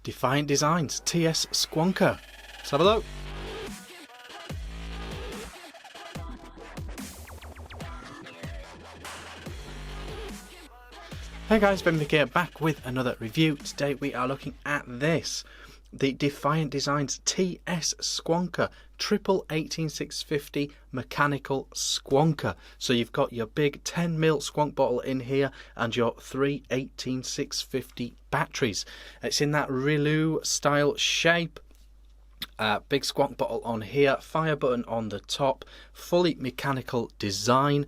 Defiant Designs TS Squonker. Let's have a look. Hey guys, Ben Vick here, back with another review. Today we are looking at this, the Defiant Designs TS Squonker, triple 18650 mechanical squonker. So you've got your big 10ml squonk bottle in here and your three 18650 batteries. It's in that Rilou style shape. Big squonk bottle on here, fire button on the top, fully mechanical design.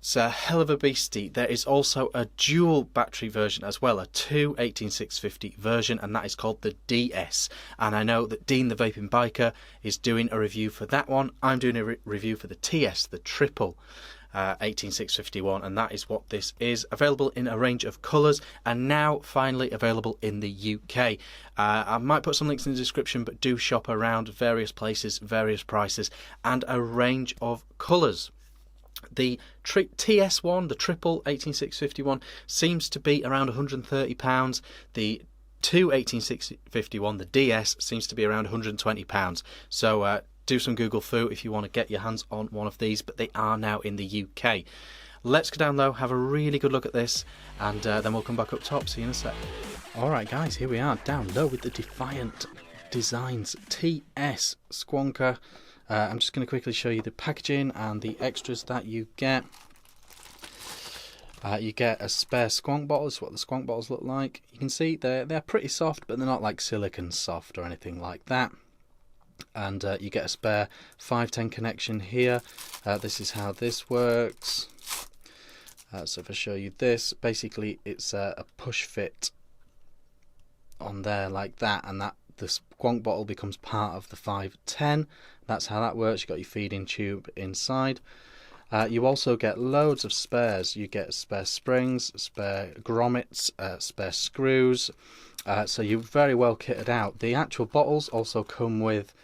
It's a hell of a beastie. There is also a dual battery version as well, a 2 18650 version, and that is called the DS. And I know that Dean the Vaping Biker is doing a review for that one. I'm doing a review for the TS, the triple 18651, and that is what this is. Available in a range of colours, and now finally available in the UK. I might put some links in the description, but do shop around various places, various prices, and a range of colours. The TS1, the triple 18651, seems to be around £130. The 2 18651, the DS, seems to be around £120. So do some Google foo if you want to get your hands on one of these, but they are now in the UK. Let's go down low, have a really good look at this, and then we'll come back up top. See you in a sec. Alright guys, here we are down low with the Defiant Designs TS Squonker. I'm just going to quickly show you the packaging and the extras that you get. You get a spare squonk bottle. This is what the squonk bottles look like. You can see they're pretty soft, but they're not like silicone soft or anything like that. And you get a spare 510 connection here. This is how this works. So if I show you this, basically it's a push fit on there like that, and that the squonk bottle becomes part of the 510. That's how that works. You've got your feeding tube inside. You also get loads of spares. You get spare springs, spare grommets, spare screws. So you're very well kitted out. The actual bottles also come with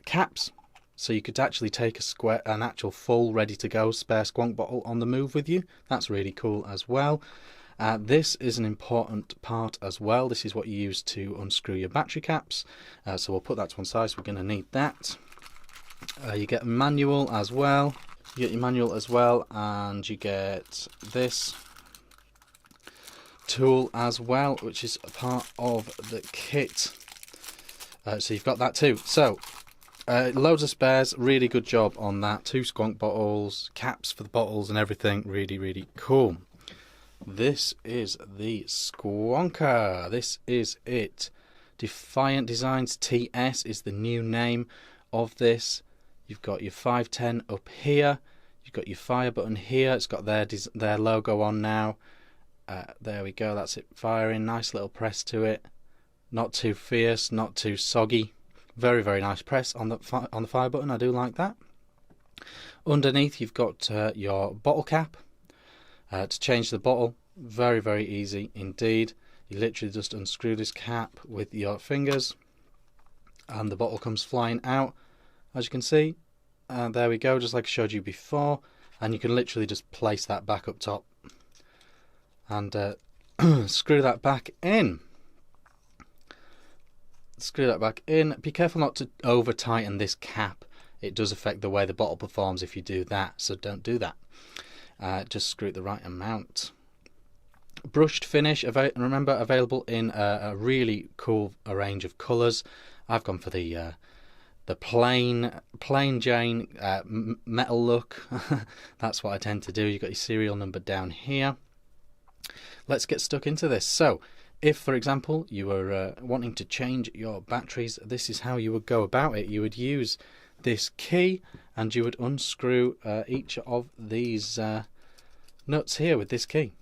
caps. So you could actually take an actual full ready to go spare squonk bottle on the move with you. That's really cool as well. This is an important part as well. This is what you use to unscrew your battery caps. So we'll put that to one side, so we're going to need that. You get a manual as well. You get your manual as well, and you get this tool as well, which is a part of the kit. So you've got that too. So loads of spares, really good job on that. 2 squonk bottles, caps for the bottles and everything. Really, really cool. This is the Squonker. This is it. Defiant Designs TS is the new name of this. You've got your 510 up here. You've got your fire button here. It's got their logo on now. There we go. That's it firing. Nice little press to it. Not too fierce, not too soggy. Very, very nice press on the fire button. I do like that. Underneath you've got your bottle cap. To change the bottle, very, very easy indeed. You literally just unscrew this cap with your fingers and the bottle comes flying out, as you can see. There we go, just like I showed you before, and you can literally just place that back up top and screw that back in. Screw that back in. Be careful not to over tighten this cap. It does affect the way the bottle performs if you do that, so don't do that. Just screw it the right amount. Brushed finish, remember, available in a really cool range of colours. I've gone for the plain Jane metal look. That's what I tend to do. You've got your serial number down here. Let's get stuck into this. So if, for example, you were wanting to change your batteries, this is how you would go about it. You would use this key and you would unscrew each of these nuts here with this key.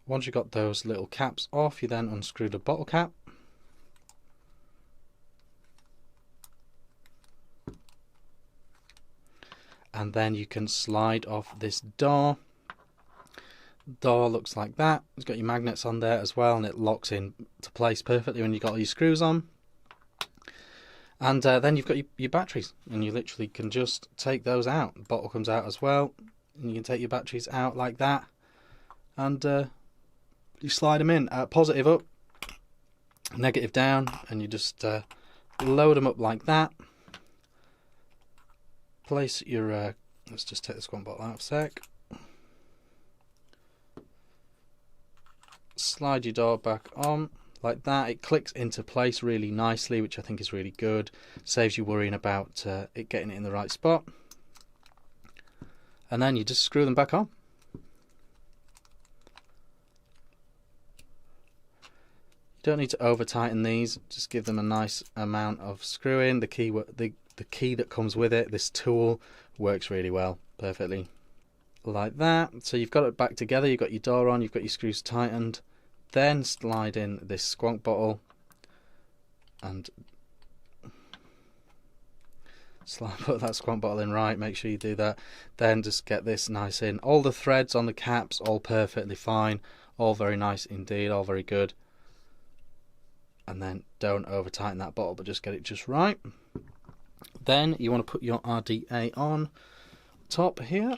Once you've got those little caps off, you then unscrew the bottle cap. And then you can slide off this door. Door looks like that. It's got your magnets on there as well, and it locks in to place perfectly when you've got all your screws on. And then you've got your batteries, and you literally can just take those out. The bottle comes out as well. And you can take your batteries out like that, and you slide them in, positive up, negative down, and you just load them up like that. Place your let's just take the Squonk bottle out a sec. Slide your door back on like that. It clicks into place really nicely, which I think is really good. Saves you worrying about it getting it in the right spot. And then you just screw them back on. You don't need to over tighten these, just give them a nice amount of screwing. The key that comes with it, this tool, works really well, perfectly like that. So you've got it back together, you've got your door on, you've got your screws tightened. Then slide in this Squonk bottle and put that Squonk bottle in right, make sure you do that. Then just get this nice in. All the threads on the caps, all perfectly fine, all very nice indeed, all very good. And then don't over tighten that bottle, but just get it just right. Then you want to put your RDA on top here.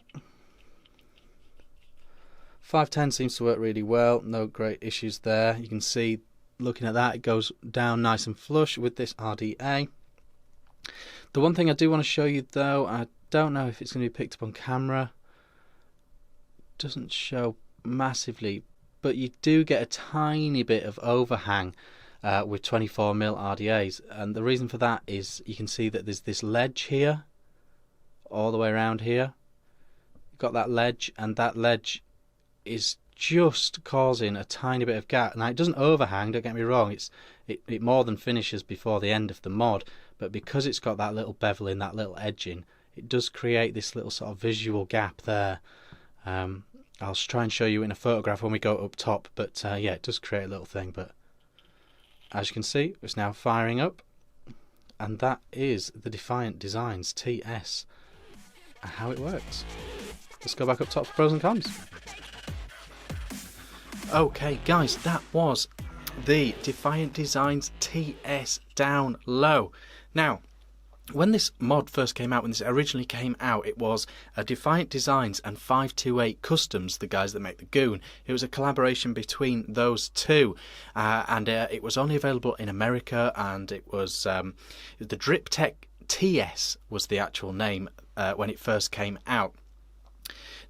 510 seems to work really well, no great issues there. You can see, looking at that, it goes down nice and flush with this RDA. The one thing I do want to show you though, I don't know if it's going to be picked up on camera, doesn't show massively, but you do get a tiny bit of overhang with 24mm RDAs, and the reason for that is you can see that there's this ledge here, all the way around here. You've got that ledge, and that ledge is just causing a tiny bit of gap. Now it doesn't overhang, don't get me wrong, it more than finishes before the end of the mod, but because it's got that little bevel in, that little edging, it does create this little sort of visual gap there. I'll try and show you in a photograph when we go up top, but yeah, it does create a little thing. But as you can see, it's now firing up, and that is the Defiant Designs TS and how it works. Let's go back up top for pros and cons. Okay guys, that was the Defiant Designs TS down low. Now, when this mod first came out, when this originally came out, it was Defiant Designs and 528 Customs, the guys that make the Goon. It was a collaboration between those two, and it was only available in America, and it was the DripTech TS was the actual name when it first came out.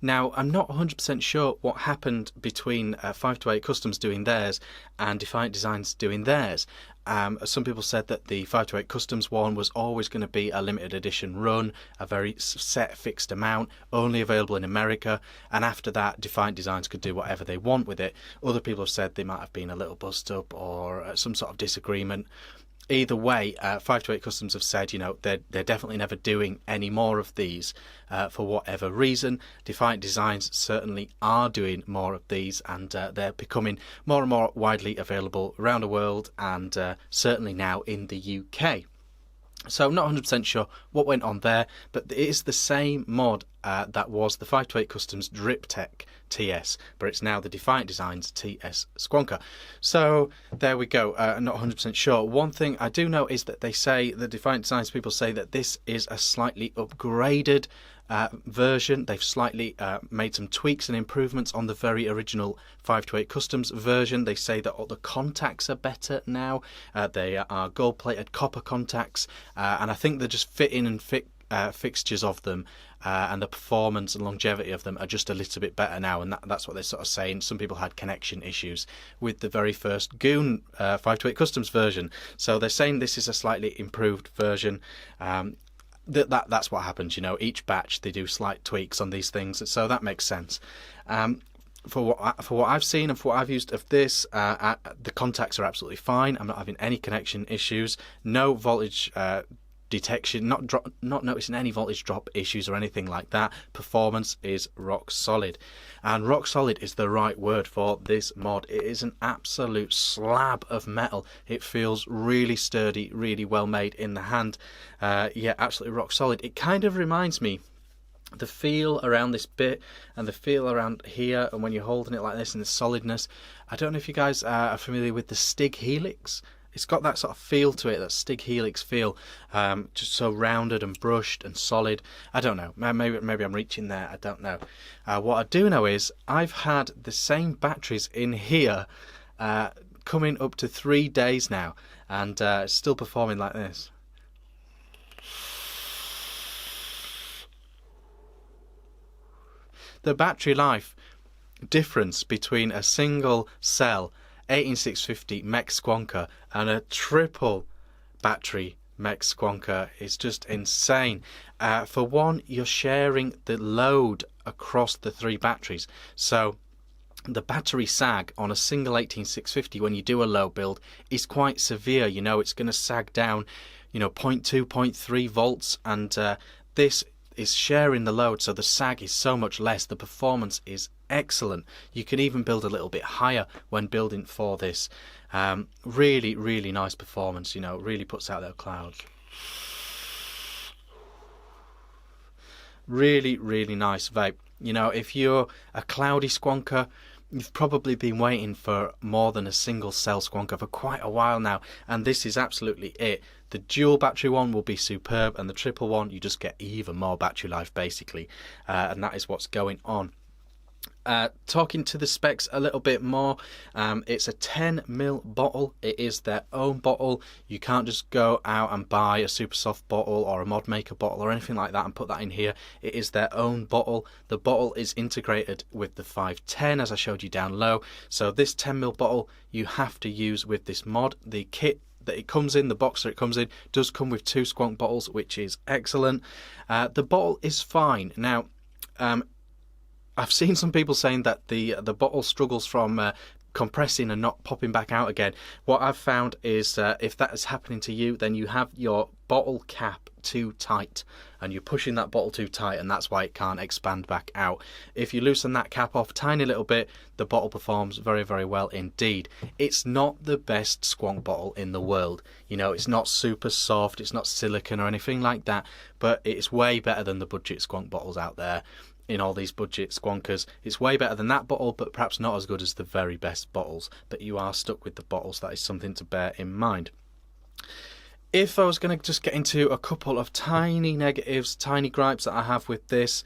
Now, I'm not 100% sure what happened between 528 Customs doing theirs and Defiant Designs doing theirs. Some people said that the 528 Customs one was always going to be a limited edition run, a very set fixed amount, only available in America, and after that Defiant Designs could do whatever they want with it. Other people have said they might have been a little bust up or some sort of disagreement. Either way, 528 Customs have said, you know, they're definitely never doing any more of these for whatever reason. Defiant Designs certainly are doing more of these, and they're becoming more and more widely available around the world, and certainly now in the UK. So I'm not 100% sure what went on there, but it is the same mod that was the 528 Customs DripTech TS, but it's now the Defiant Designs TS Squonker. So there we go. I'm not 100% sure. One thing I do know is that they say, the Defiant Designs people say, that this is a slightly upgraded version. They've slightly made some tweaks and improvements on the very original 528 Customs version. They say that all the contacts are better now. They are gold-plated copper contacts, and I think they're just fitting and fixtures of them, and the performance and longevity of them are just a little bit better now, and that's what they're sort of saying. Some people had connection issues with the very first Goon 528 Customs version, so they're saying this is a slightly improved version. That's what happens, you know. Each batch they do slight tweaks on these things, so that makes sense. For what I've seen and for what I've used of this, the contacts are absolutely fine. I'm not having any connection issues, no voltage detection, not noticing any voltage drop issues or anything like that. Performance is rock solid, and rock solid is the right word for this mod. It is an absolute slab of metal. It feels really sturdy, really well made in the hand. Yeah, absolutely rock solid. It kind of reminds me, the feel around this bit and the feel around here, and when you're holding it like this and the solidness, I don't know if you guys are familiar with the Stig Helix. it's got that sort of feel to it, that Stig Helix feel, just so rounded and brushed and solid. I don't know, maybe I'm reaching there, I don't know. What I do know is I've had the same batteries in here coming up to 3 days now, and it's still performing like this. The battery life difference between a single cell 18650 mech Squonker and a triple battery mech Squonker is just insane. For one, you're sharing the load across the 3 batteries, so the battery sag on a single 18650 when you do a low build is quite severe. You know, it's going to sag down, you know, 0.2, 0.3 volts, and this is sharing the load, so the sag is so much less. The performance is excellent. You can even build a little bit higher when building for this. Really nice performance, you know, really puts out those clouds. Really nice vape. You know, if you're a cloudy Squonker, you've probably been waiting for more than a single cell Squonker for quite a while now, and this is absolutely it. The dual battery one will be superb, and the triple one, you just get even more battery life basically, and that is what's going on. Talking to the specs a little bit more, it's a 10ml bottle. It is their own bottle. You can't just go out and buy a super soft bottle or a mod maker bottle or anything like that and put that in here. It is their own bottle. The bottle is integrated with the 510 as I showed you down low, so this 10ml bottle you have to use with this mod. The kit that it comes in, the box that it comes in, does come with 2 Squonk bottles, which is excellent. The bottle is fine. Now, I've seen some people saying that the bottle struggles from compressing and not popping back out again. What I've found is if that is happening to you, then you have your bottle cap too tight and you're pushing that bottle too tight, and that's why it can't expand back out. If you loosen that cap off a tiny little bit, the bottle performs very well indeed. It's not the best Squonk bottle in the world. You know, it's not super soft, it's not silicone or anything like that, but it's way better than the budget Squonk bottles out there. In all these budget Squonkers, it's way better than that bottle, but perhaps not as good as the very best bottles. But you are stuck with the bottles. That is something to bear in mind. If I was going to just get into a couple of tiny negatives, tiny gripes that I have with this,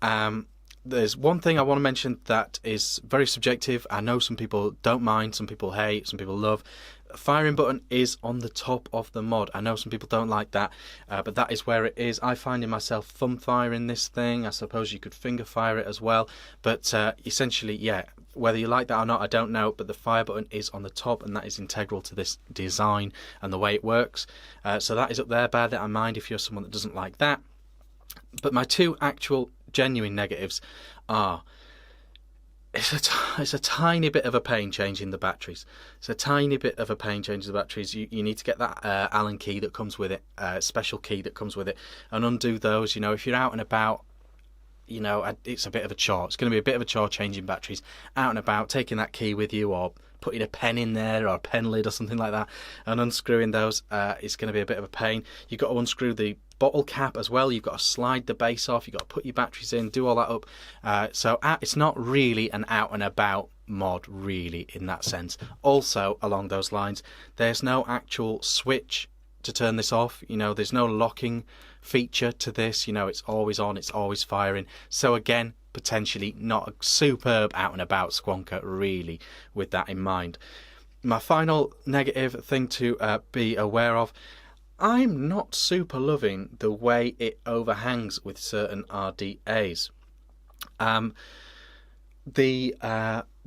there's one thing I want to mention that is very subjective. I know some people don't mind, some people hate, some people love. Firing button is on the top of the mod. I know some people don't like that, but that is where it is. I find in myself thumb firing this thing. I suppose you could finger fire it as well, but essentially, yeah, whether you like that or not, I don't know, but the fire button is on the top, and that is integral to this design and the way it works. So that is up there. Bear that in mind if you're someone that doesn't like that. But my 2 actual genuine negatives are: it's a tiny bit of a pain changing the batteries. It's a tiny bit of a pain changing the batteries. You need to get that Allen key that comes with it, special key that comes with it, and undo those. You know, if you're out and about, you know, it's a bit of a chore. It's going to be a bit of a chore changing batteries out and about, taking that key with you, or putting a pen in there or a pen lid or something like that, and unscrewing those. It's going to be a bit of a pain. You've got to unscrew the bottle cap as well. You've got to slide the base off, you've got to put your batteries in, do all that up. So it's not really an out and about mod really in that sense. Also along those lines, there's no actual switch to turn this off. You know, there's no locking feature to this. You know, it's always on, it's always firing. So again, potentially not a superb out and about Squonker really, with that in mind. My final negative thing to be aware of: I'm not super loving the way it overhangs with certain RDAs.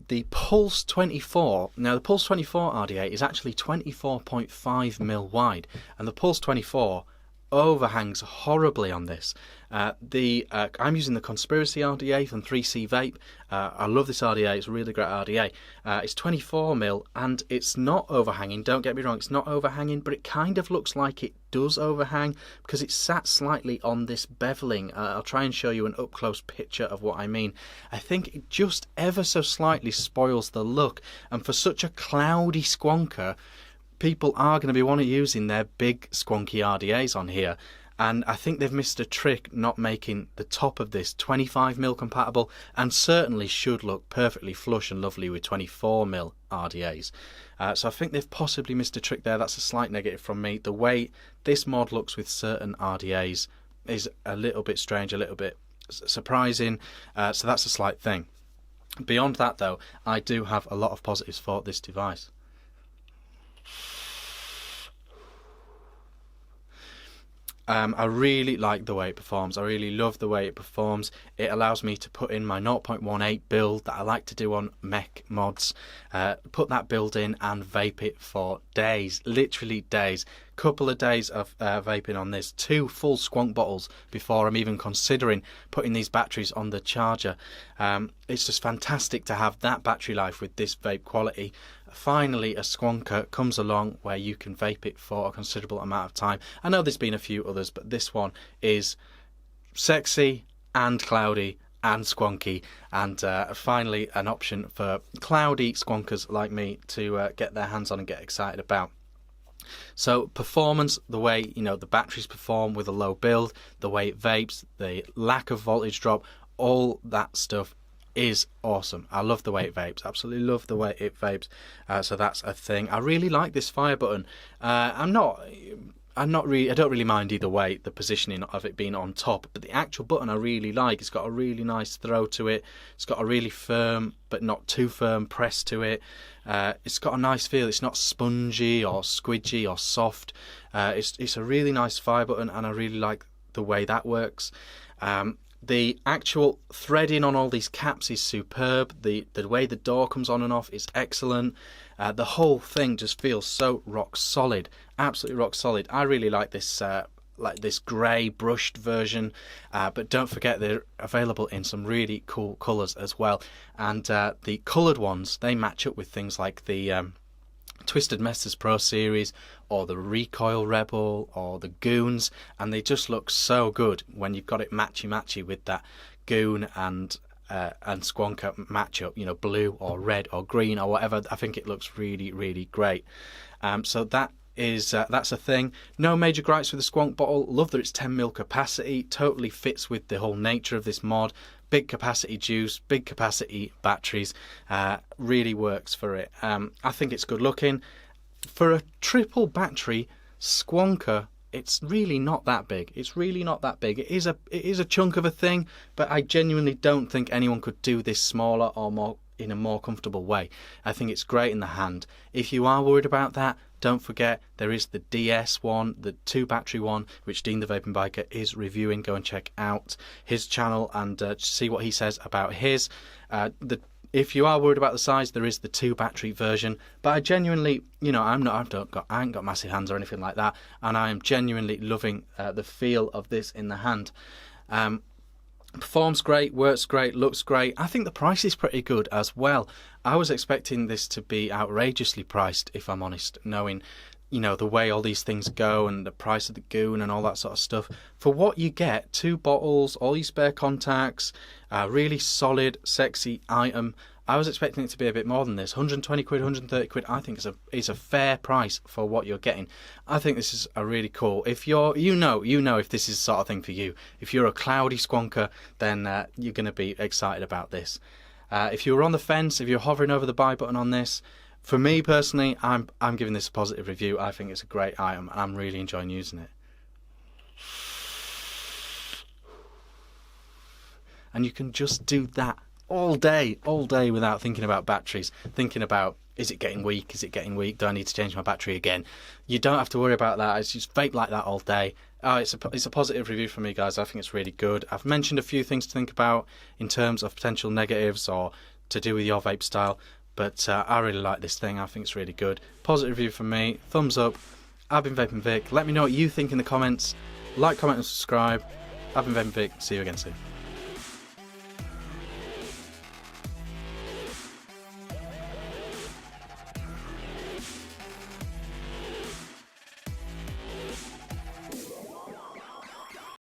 The Pulse 24, now the Pulse 24 RDA is actually 24.5mm wide, and the Pulse 24 overhangs horribly on this. I'm using the Conspiracy RDA from 3C Vape. I love this RDA, it's a really great RDA. It's 24mm and it's not overhanging, don't get me wrong, it's not overhanging, but it kind of looks like it does overhang because it's sat slightly on this beveling. I'll try and show you an up close picture of what I mean. I think it just ever so slightly spoils the look, and for such a cloudy Squonker, people are going to be wanting using their big Squonky RDAs on here, and I think they've missed a trick not making the top of this 25mm compatible, and certainly should look perfectly flush and lovely with 24mm RDAs. So I think they've possibly missed a trick there. That's a slight negative from me. The way this mod looks with certain RDAs is a little bit strange, a little bit surprising, so that's a slight thing. Beyond that though, I do have a lot of positives for this device. I really like the way it performs. I really love the way it performs. It allows me to put in my 0.18 build that I like to do on mech mods, put that build in and vape it for days, literally days. Couple of days of vaping on this, 2 full Squonk bottles before I'm even considering putting these batteries on the charger. It's just fantastic to have that battery life with this vape quality. Finally, a Squonker comes along where you can vape it for a considerable amount of time. I know there's been a few others, but this one is sexy and cloudy and squonky, and finally an option for cloudy Squonkers like me to get their hands on and get excited about. So performance, the way the batteries perform with a low build, the way it vapes, the lack of voltage drop, all that stuff is awesome. I love the way it vapes, absolutely love the way it vapes. So that's a thing. I really like this fire button. I don't really mind either way, the positioning of it being on top, but the actual button I really like. It's got a really nice throw to it. It's got a really firm but not too firm press to it. It's got a nice feel. It's not spongy or squidgy or soft. It's a really nice fire button, and I really like the way that works. The actual threading on all these caps is superb. The way the door comes on and off is excellent. The whole thing just feels so rock solid, absolutely rock solid. I really like this grey brushed version, but don't forget they're available in some really cool colours as well. And the coloured ones, they match up with things like the Twisted Messers Pro Series or the Recoil Rebel or the Goons, and they just look so good when you've got it matchy with that Goon and Squonker matchup, blue or red or green or whatever. I think it looks really, really great. So that's a thing. No major gripes with the Squonk bottle. Love that it's 10mm capacity. Totally fits with the whole nature of this mod. Big capacity juice, big capacity batteries. Really works for it. I think it's good looking. For a triple battery Squonker, it's really not that big. It's really not that big. It is a chunk of a thing, but I genuinely don't think anyone could do this smaller or more in a more comfortable way. I think it's great in the hand. If you are worried about that, don't forget there is the DS one, the 2 battery one, which Dean the Vaping Biker is reviewing. Go and check out his channel and see what he says about his. If you are worried about the size, there is the 2 battery version. But I genuinely, I ain't got massive hands or anything like that, and I am genuinely loving the feel of this in the hand. Performs great, works great, looks great. I think the price is pretty good as well. I was expecting this to be outrageously priced, if I'm honest, knowing the way all these things go and the price of the Goon and all that sort of stuff. For what you get, 2 bottles, all your spare contacts, a really solid, sexy item. I was expecting it to be a bit more than this. 120 quid, 130 quid, I think is a fair price for what you're getting. I think this is a really cool. If you're, you know if this is the sort of thing for you. If you're a cloudy Squonker, then you're going to be excited about this. If you're on the fence, if you're hovering over the buy button on this, for me personally, I'm giving this a positive review. I think it's a great item, and I'm really enjoying using it. And you can just do that all day without thinking about batteries, thinking about, is it getting weak, do I need to change my battery again? You don't have to worry about that. It's just vape like that all day. It's a positive review for me, guys. I think it's really good. I've mentioned a few things to think about in terms of potential negatives or to do with your vape style, but I really like this thing. I think it's really good. Positive review from me. Thumbs up. I've been Vaping Vic. Let me know what you think in the comments. Like, comment and subscribe. I've been Vaping Vic. See you again soon.